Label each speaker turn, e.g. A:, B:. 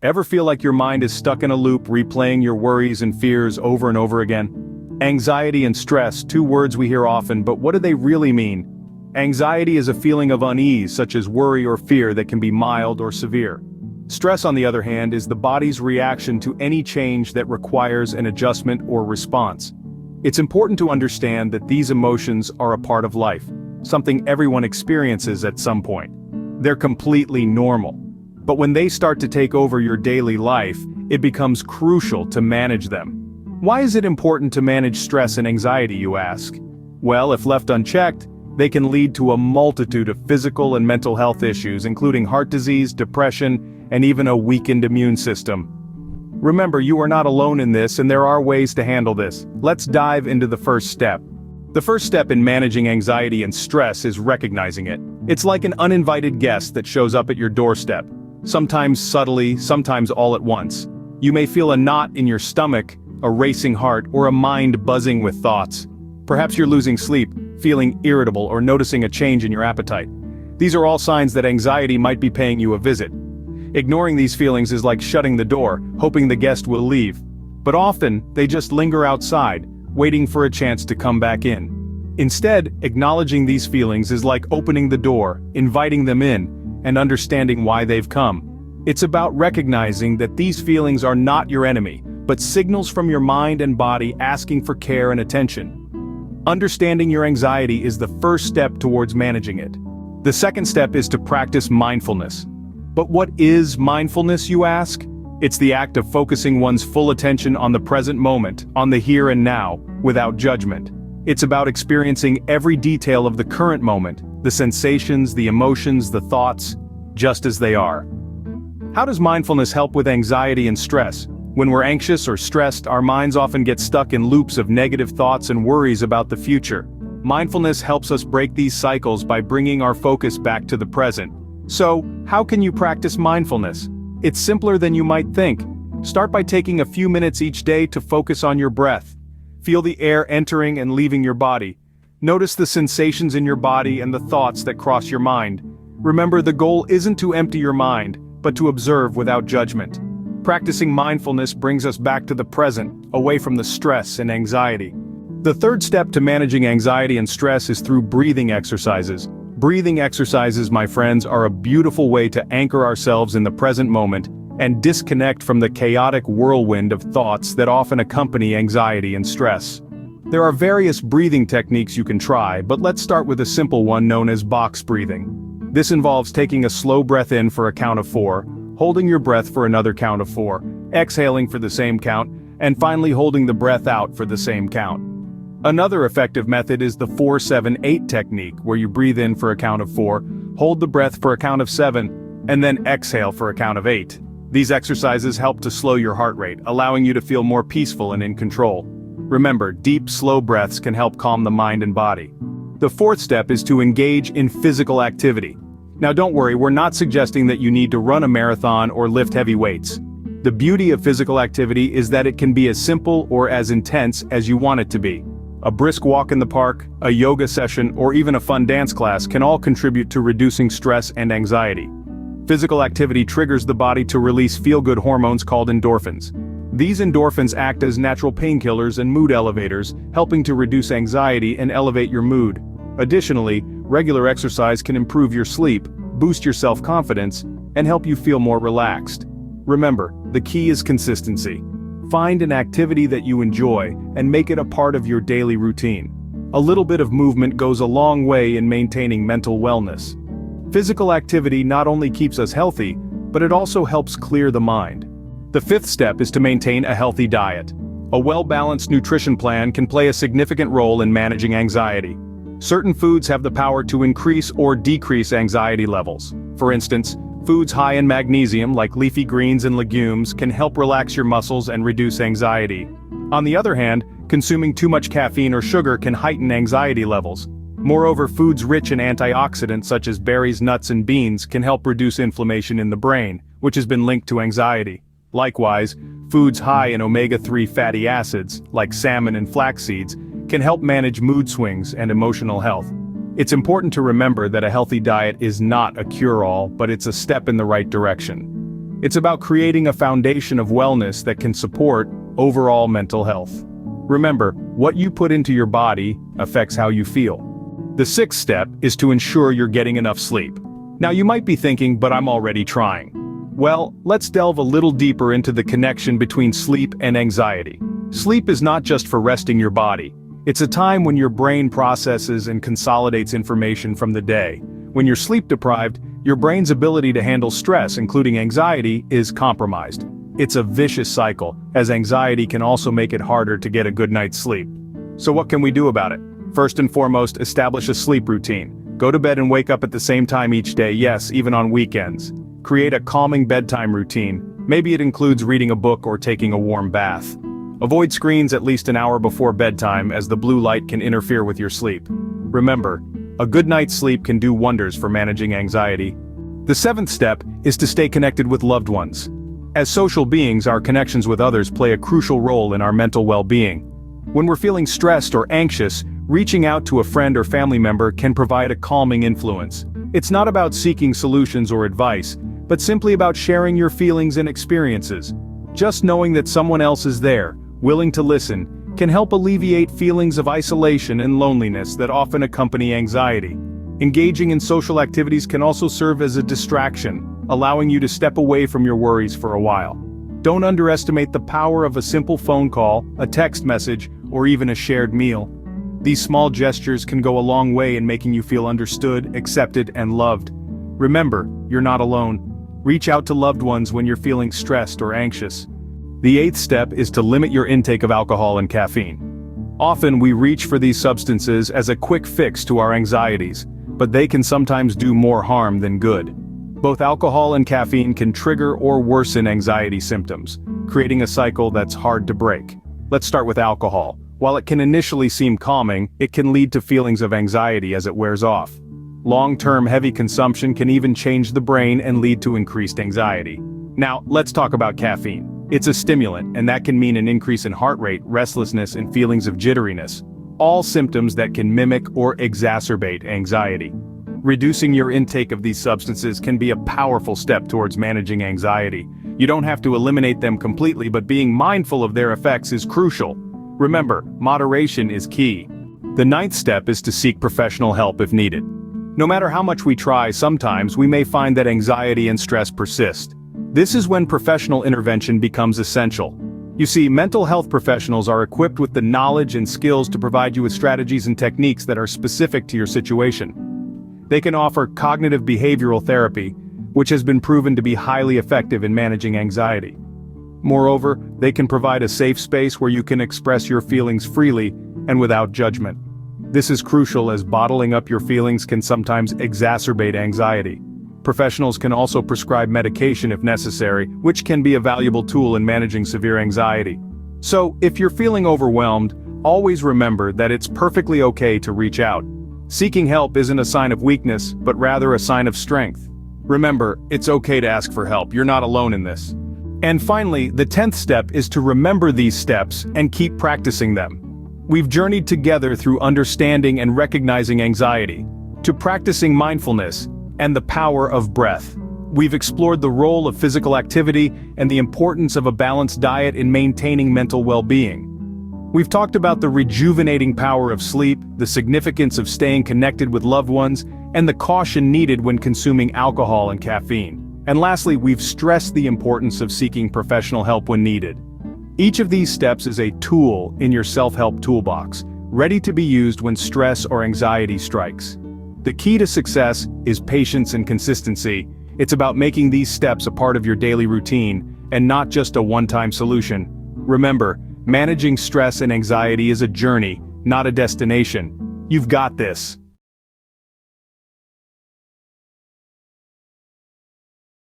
A: Ever feel like your mind is stuck in a loop replaying your worries and fears over and over again? Anxiety and stress, two words we hear often, but what do they really mean? Anxiety is a feeling of unease such as worry or fear that can be mild or severe. Stress, on the other hand, is the body's reaction to any change that requires an adjustment or response. It's important to understand that these emotions are a part of life, something everyone experiences at some point. They're completely normal. But when they start to take over your daily life, it becomes crucial to manage them. Why is it important to manage stress and anxiety, you ask? Well, if left unchecked, they can lead to a multitude of physical and mental health issues, including heart disease, depression, and even a weakened immune system. Remember, you are not alone in this, and there are ways to handle this. Let's dive into the first step. The first step in managing anxiety and stress is recognizing it. It's like an uninvited guest that shows up at your doorstep. Sometimes subtly, sometimes all at once. You may feel a knot in your stomach, a racing heart, or a mind buzzing with thoughts. Perhaps you're losing sleep, feeling irritable, or noticing a change in your appetite. These are all signs that anxiety might be paying you a visit. Ignoring these feelings is like shutting the door, hoping the guest will leave. But often, they just linger outside, waiting for a chance to come back in. Instead, acknowledging these feelings is like opening the door, inviting them in, and understanding why they've come. It's about recognizing that these feelings are not your enemy, but signals from your mind and body asking for care and attention. Understanding your anxiety is the first step towards managing it. The second step is to practice mindfulness. But what is mindfulness, you ask? It's the act of focusing one's full attention on the present moment, on the here and now, without judgment. It's about experiencing every detail of the current moment, the sensations, the emotions, the thoughts, just as they are. How does mindfulness help with anxiety and stress? When we're anxious or stressed, our minds often get stuck in loops of negative thoughts and worries about the future. Mindfulness helps us break these cycles by bringing our focus back to the present. So, how can you practice mindfulness? It's simpler than you might think. Start by taking a few minutes each day to focus on your breath. Feel the air entering and leaving your body. Notice the sensations in your body and the thoughts that cross your mind. Remember, the goal isn't to empty your mind, but to observe without judgment. Practicing mindfulness brings us back to the present, away from the stress and anxiety. The third step to managing anxiety and stress is through breathing exercises. Breathing exercises, my friends, are a beautiful way to anchor ourselves in the present moment and disconnect from the chaotic whirlwind of thoughts that often accompany anxiety and stress. There are various breathing techniques you can try, but let's start with a simple one known as box breathing. This involves taking a slow breath in for a count of 4, holding your breath for another count of 4, exhaling for the same count, and finally holding the breath out for the same count. Another effective method is the 4-7-8 technique, where you breathe in for a count of 4, hold the breath for a count of 7, and then exhale for a count of 8. These exercises help to slow your heart rate, allowing you to feel more peaceful and in control. Remember, deep, slow breaths can help calm the mind and body. The fourth step is to engage in physical activity. Now don't worry, we're not suggesting that you need to run a marathon or lift heavy weights. The beauty of physical activity is that it can be as simple or as intense as you want it to be. A brisk walk in the park, a yoga session, or even a fun dance class can all contribute to reducing stress and anxiety. Physical activity triggers the body to release feel-good hormones called endorphins. These endorphins act as natural painkillers and mood elevators, helping to reduce anxiety and elevate your mood. Additionally, regular exercise can improve your sleep, boost your self-confidence, and help you feel more relaxed. Remember, the key is consistency. Find an activity that you enjoy and make it a part of your daily routine. A little bit of movement goes a long way in maintaining mental wellness. Physical activity not only keeps us healthy, but it also helps clear the mind. The fifth step is to maintain a healthy diet. A well-balanced nutrition plan can play a significant role in managing anxiety. Certain foods have the power to increase or decrease anxiety levels. For instance, foods high in magnesium like leafy greens and legumes can help relax your muscles and reduce anxiety. On the other hand, consuming too much caffeine or sugar can heighten anxiety levels. Moreover, foods rich in antioxidants such as berries, nuts, and beans can help reduce inflammation in the brain, which has been linked to anxiety. Likewise, foods high in omega-3 fatty acids, like salmon and flax seeds, can help manage mood swings and emotional health. It's important to remember that a healthy diet is not a cure-all, but it's a step in the right direction. It's about creating a foundation of wellness that can support overall mental health. Remember, what you put into your body affects how you feel. The sixth step is to ensure you're getting enough sleep. Now you might be thinking, but I'm already trying. Well, let's delve a little deeper into the connection between sleep and anxiety. Sleep is not just for resting your body. It's a time when your brain processes and consolidates information from the day. When you're sleep deprived, your brain's ability to handle stress, including anxiety, is compromised. It's a vicious cycle, as anxiety can also make it harder to get a good night's sleep. So what can we do about it? First and foremost, establish a sleep routine. Go to bed and wake up at the same time each day, yes, even on weekends. Create a calming bedtime routine. Maybe it includes reading a book or taking a warm bath. Avoid screens at least an hour before bedtime, as the blue light can interfere with your sleep. Remember, a good night's sleep can do wonders for managing anxiety. The seventh step is to stay connected with loved ones. As social beings, our connections with others play a crucial role in our mental well-being. When we're feeling stressed or anxious, reaching out to a friend or family member can provide a calming influence. It's not about seeking solutions or advice, but simply about sharing your feelings and experiences. Just knowing that someone else is there, willing to listen, can help alleviate feelings of isolation and loneliness that often accompany anxiety. Engaging in social activities can also serve as a distraction, allowing you to step away from your worries for a while. Don't underestimate the power of a simple phone call, a text message, or even a shared meal. These small gestures can go a long way in making you feel understood, accepted, and loved. Remember, you're not alone. Reach out to loved ones when you're feeling stressed or anxious. The eighth step is to limit your intake of alcohol and caffeine. Often we reach for these substances as a quick fix to our anxieties, but they can sometimes do more harm than good. Both alcohol and caffeine can trigger or worsen anxiety symptoms, creating a cycle that's hard to break. Let's start with alcohol. While it can initially seem calming, it can lead to feelings of anxiety as it wears off. Long-term heavy consumption can even change the brain and lead to increased anxiety. Now, let's talk about caffeine. It's a stimulant, and that can mean an increase in heart rate, restlessness, and feelings of jitteriness. All symptoms that can mimic or exacerbate anxiety. Reducing your intake of these substances can be a powerful step towards managing anxiety. You don't have to eliminate them completely, but being mindful of their effects is crucial. Remember, moderation is key. The ninth step is to seek professional help if needed. No matter how much we try, sometimes we may find that anxiety and stress persist. This is when professional intervention becomes essential. You see, mental health professionals are equipped with the knowledge and skills to provide you with strategies and techniques that are specific to your situation. They can offer cognitive behavioral therapy, which has been proven to be highly effective in managing anxiety. Moreover, they can provide a safe space where you can express your feelings freely and without judgment. This is crucial, as bottling up your feelings can sometimes exacerbate anxiety. Professionals can also prescribe medication if necessary, which can be a valuable tool in managing severe anxiety. So, if you're feeling overwhelmed, always remember that it's perfectly okay to reach out. Seeking help isn't a sign of weakness, but rather a sign of strength. Remember, it's okay to ask for help, you're not alone in this. And finally, the 10th step is to remember these steps and keep practicing them. We've journeyed together through understanding and recognizing anxiety, to practicing mindfulness, and the power of breath. We've explored the role of physical activity and the importance of a balanced diet in maintaining mental well-being. We've talked about the rejuvenating power of sleep, the significance of staying connected with loved ones, and the caution needed when consuming alcohol and caffeine. And lastly, we've stressed the importance of seeking professional help when needed. Each of these steps is a tool in your self-help toolbox, ready to be used when stress or anxiety strikes. The key to success is patience and consistency. It's about making these steps a part of your daily routine, and not just a one-time solution. Remember, managing stress and anxiety is a journey, not a destination. You've got this.